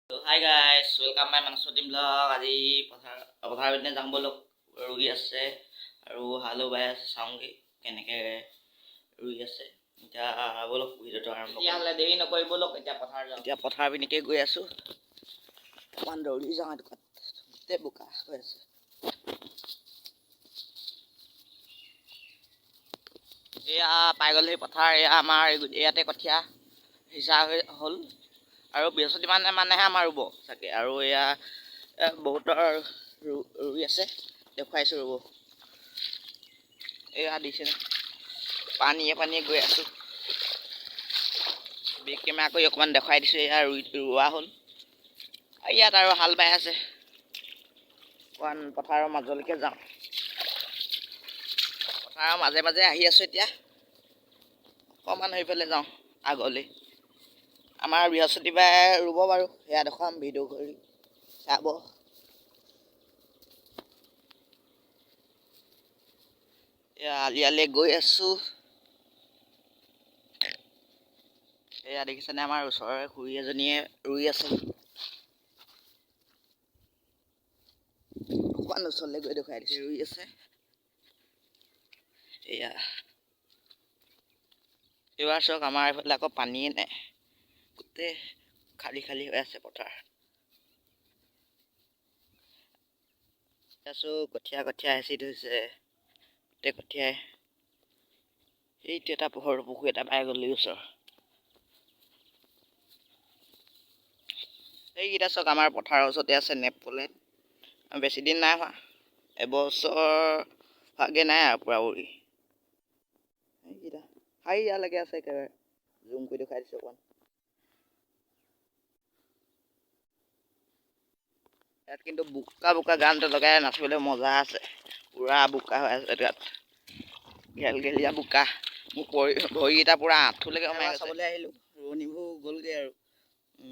So, hi guys, welcome my Manaswatim vlog. আজি পথাৰ পিনে যাম বলক ৰুই আছে আৰু হালো বাই আছে চাওঁগে কেনেকে ৰুই আছে এতিয়া বলক ভিডিঅ'টো আৰম্ভ কৰিম। এতিয়া দেৰি নকৰি বলক এতিয়া পথাৰ যাওঁ। এতিয়া পথাৰ পিনেকে গৈ আছো অকমান দৌৰি যাওঁ গোটেই বোকা হৈ আছে। এয়া পাই গ'ল সেই পথাৰ এয়া আমাৰ ইয়াতে কঠীয়া সিঁচা হ'ল আৰু বৃহস্পতিমানেহে আমাৰ ৰুব চাগে আৰু এয়া বহুতৰ ৰুই আছে দেখুৱাইছোঁ ৰুব এয়া দিছে পানীয়ে গৈ আছোঁ বেক কেমেৰা কৰি অকণমান দেখুৱাই দিছোঁ এয়া ৰোৱা হ'ল ইয়াত আৰু হাল বাই আছে অকণমান পথাৰৰ মাজলৈকে যাওঁ পথাৰৰ মাজে মাজে আহি আছোঁ এতিয়া অকণমান সেইফালে যাওঁ আগলৈ আমাৰ বৃহস্পতিবাৰে ৰুব বাৰু সেয়া দেখুৱাম ভিডিঅ' কৰি চাব এয়া আলি গৈ আছোঁ এয়া দেখিছেনে আমাৰ ওচৰৰে খুৰী এজনীয়ে ৰুই আছে অকণমান ওচৰলৈ গৈ দেখুৱাই দিছে ৰুই আছে এয়া এইবাৰ চাওক আমাৰ এইফালে আকৌ পানীয়ে নাই গোটেই খালী হৈ আছে পথাৰ আছোঁ কঠীয়া হেঁচি থৈছে গোটেই কঠীয়াই এইটো এটা সৰু পুখুৰী এটা পাই গ'ল ওচৰ এইকেইটা চাওক আমাৰ পথাৰৰ ওচৰতে আছে নেপকলেট বেছি দিন নাই হোৱা এবছৰ ভাগে নাই আৰু পূৰা উৰি এইকেইটা ইয়ালৈকে আছে একেবাৰে জুম কৰি দেখুৱাই দিছোঁ অকণমান ইয়াত কিন্তু বোকা গানটো লগাই নাচিবলৈ মজা আছে পুৰা বোকা হৈ আছে ইয়াত ঘেলঘেলীয়া বোকা মোৰ ভৰিকেইটা পুৰা আঁঠুলৈকে সোমাই চাবলৈ আহিলোঁ ৰোৱনীবোৰ গ'লগৈ আৰু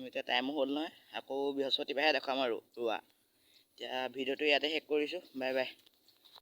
এতিয়া টাইমো হ'ল নহয় আকৌ বৃহস্পতিবাৰে দেখাম আৰু ৰোৱা এতিয়া ভিডিঅ'টো ইয়াতে শেষ কৰিছোঁ বাই বাই।